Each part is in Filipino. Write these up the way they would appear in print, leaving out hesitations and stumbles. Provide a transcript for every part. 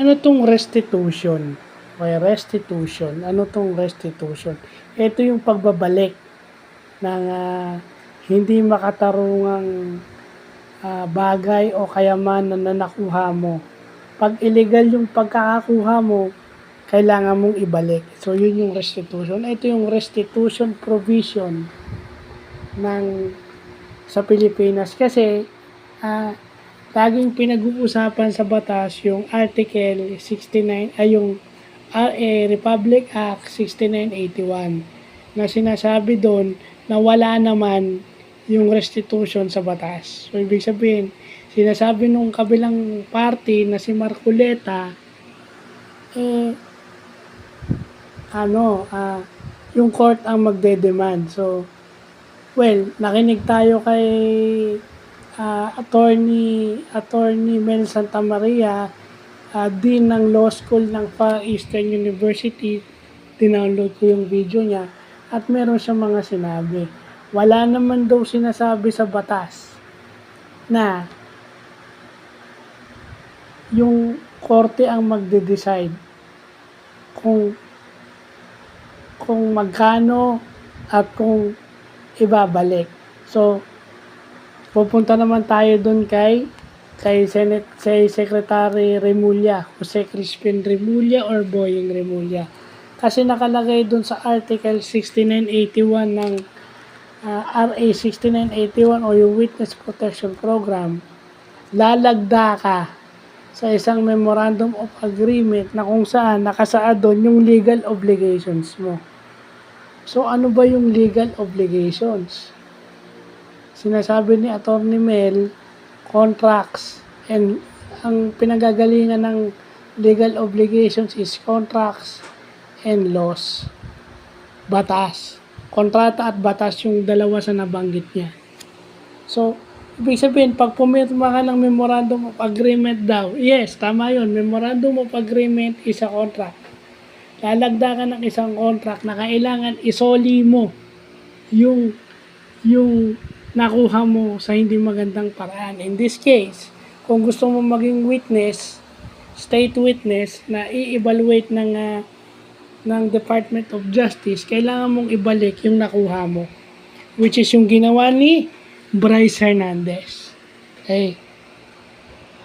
ano tong restitution? Okay, restitution. Ano tong restitution? Ito yung pagbabalik ng hindi makatarungang bagay o kayamanan na nakuha mo. Pag illegal yung pagkakakuha mo, kailangan mong ibalik. So, yun yung restitution. Ito yung restitution provision ng sa Pilipinas. Kasi, laging pinag-uusapan sa batas yung Article 69, ay yung Republic Act 6981 na sinasabi doon na wala naman yung restitution sa batas. So, ibig sabihin, sinasabi nung kabilang party na si Marcoleta, yung court ang magde-demand. So, well, nakinig tayo kay Attorney Mel Santamaria, Dean ng Law School ng Far Eastern University. Dinownload ko yung video niya at meron siyang mga sinabi. Wala naman daw sinasabi sa batas na yung korte ang magde-decide kung magkano at kung ibabalik. So, pupunta naman tayo doon kay Secretary Remulla, Jose Crispin Remulla or Boying Remulla. Kasi nakalagay doon sa Article 6981 ng RA 6981 o yung Witness Protection Program, lalagda ka sa isang Memorandum of Agreement na kung saan nakasaad doon yung legal obligations mo. So, ano ba yung legal obligations? Sinasabi ni Attorney Mel, contracts, and ang pinagagalingan ng legal obligations is contracts and laws. Batas. Kontrata at batas yung dalawa sa nabanggit niya. So, ibig sabihin, pag pumirma ka ng Memorandum of Agreement daw, yes, tama yun, Memorandum of Agreement is a contract. Lalagda ka ng isang contract na kailangan isoli mo yung nakuha mo sa hindi magandang paraan. In this case, kung gusto mo maging witness, state witness, na i-evaluate ng Department of Justice, kailangan mong ibalik yung nakuha mo. Which is yung ginawa ni Bryce Hernandez. Okay.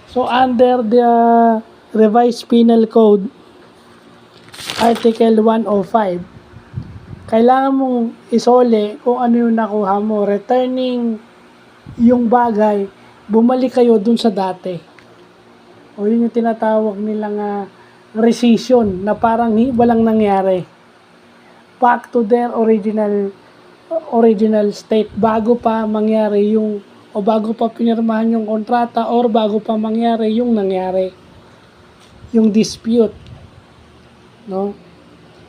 So, under the Revised Penal Code, Article 105, kailangan mong isole kung ano yung nakuha mo. Returning yung bagay, bumalik kayo dun sa dati. O yun yung tinatawag nilang rescission na parang walang nangyari. Back to their original state bago pa mangyari bago pa pinirmahan yung kontrata or bago pa mangyari yung nangyari. Yung dispute. No?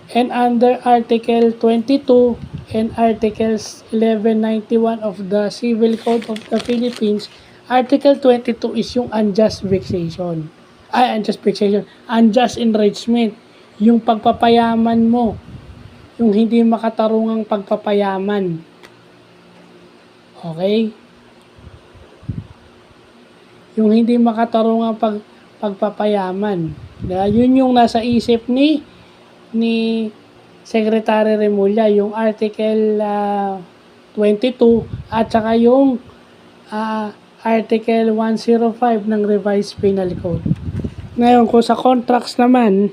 And under Article 22 and Articles 1191 of the Civil Code of the Philippines, Article 22 is yung unjust vexation. Unjust enrichment. Yung pagpapayaman mo. Yung hindi makatarungang pagpapayaman. Okay? Yung hindi makatarungang pagpapayaman. Yun yung nasa isip ni Secretary Remulla, yung Article 22 at saka yung Article 105 ng Revised Penal Code. Ngayon, kung sa contracts naman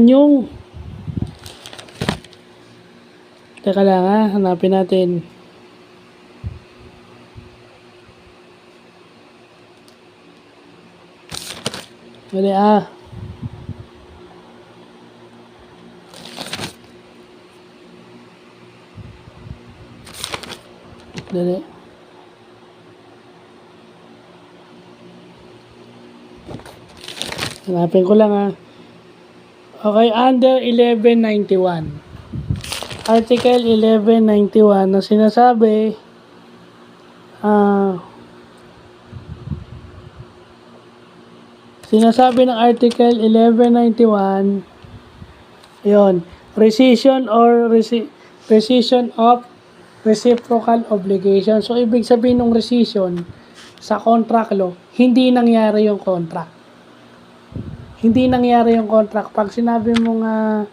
yung teka lang hanapin natin. Dali Dali. Hanapin ko lang Okay, under 1191. Article 1191 na sinasabi ng Article 1191 yon, rescission of reciprocal obligation. So, ibig sabihin ng rescission, sa contract law, hindi nangyari yung contract. Hindi nangyari yung contract. Pag sinabi mo nga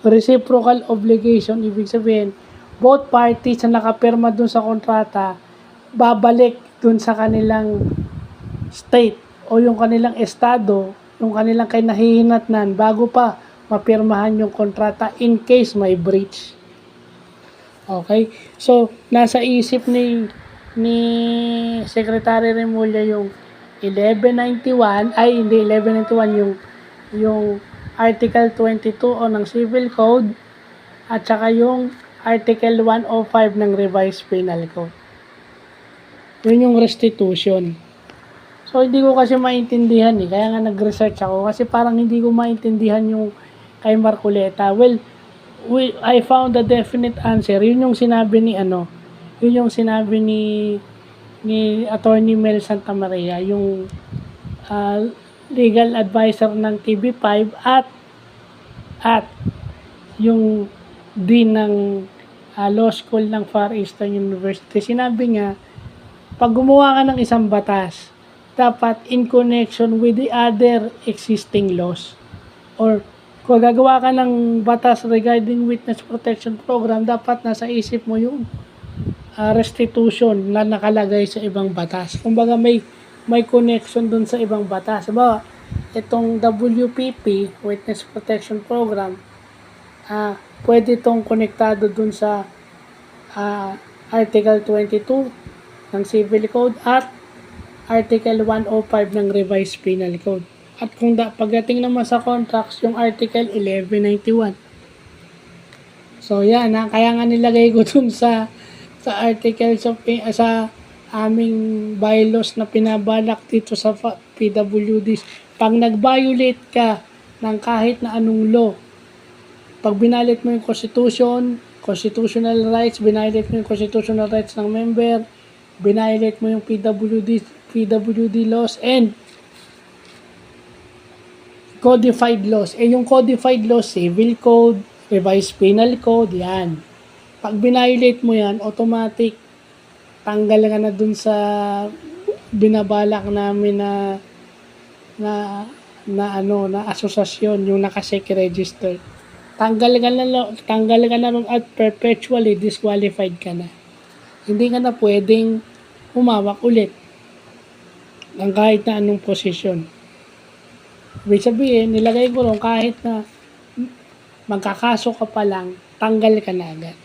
reciprocal obligation, ibig sabihin, both parties na nakapirma dun sa kontrata, babalik dun sa kanilang state o yung kanilang estado, yung kanilang kinahihinatnan bago pa mapirmahan yung kontrata in case may breach. Okay? So, nasa isip ni Secretary Remulla yung 1191, ay hindi 1191, yung Article 22 o ng Civil Code at saka yung Article 105 ng Revised Penal Code. Yun yung restitution. So, hindi ko kasi maintindihan kaya nga nag-research ako kasi parang hindi ko maintindihan yung kay Marcoleta. Well, I found a definite answer. Yun yung sinabi ni yun yung sinabi ni Attorney Mel Santamaria, yung legal advisor ng TV5 at yung dean ng law school ng Far Eastern University. Sinabi nga, pag gumawa ka ng isang batas, dapat in connection with the other existing laws. Or kung gagawa ka ng batas regarding witness protection program, dapat nasa isip mo yung restitution na nakalagay sa ibang batas. Kumbaga may connection dun sa ibang batas. Diba, itong WPP, Witness Protection Program, pwede itong konektado dun sa Article 22 ng Civil Code at Article 105 ng Revised Penal Code. At kung pagdating naman sa contracts, yung Article 1191. So yan, kaya nga nilagay ko dun sa articles of sa aming bylaws na pinabalak dito sa PWDs. Pag nag-violate ka ng kahit na anong law, pag binalit mo yung constitutional rights, binalit mo yung constitutional rights ng member, binalit mo yung PWD laws and codified laws. Yung codified laws, Civil Code, Revised Penal Code, yan. Pag binayolate mo yan, automatic tanggal ka na dun sa binabalak namin na asosasyon, yung nakasec register. Tanggal ka na ron at perpetually disqualified ka na. Hindi ka na pwedeng humawak ulit ng kahit na anong posisyon. Ibig sabihin, nilagay ko ron kahit na magkakaso ka pa lang, tanggal ka na agad.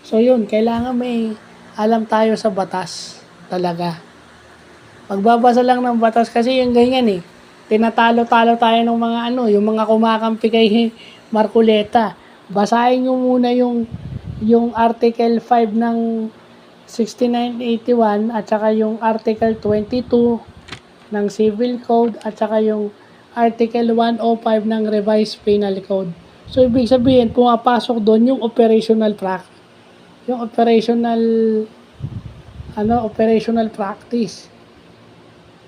So yun, kailangan may alam tayo sa batas talaga. Magbabasa lang ng batas kasi yung ganyan tinatalo-talo tayo ng mga yung mga kumakampi kay Marcoleta. Basahin nyo muna yung Article 5 ng 6981 at saka yung Article 22 ng Civil Code at saka yung Article 105 ng Revised Penal Code. So, ibig sabihin, pumapasok doon yung operational practice.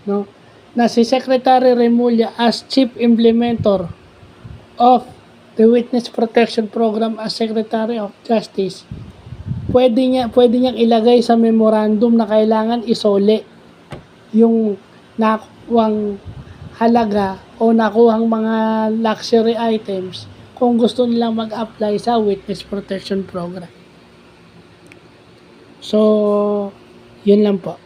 No? Na si Secretary Remulla as Chief Implementer of the Witness Protection Program as Secretary of Justice, pwede niyang ilagay sa memorandum na kailangan isole yung nakuhang halaga o nakuhang mga luxury items kung gusto nilang mag-apply sa Witness Protection Program. So, yun lang po.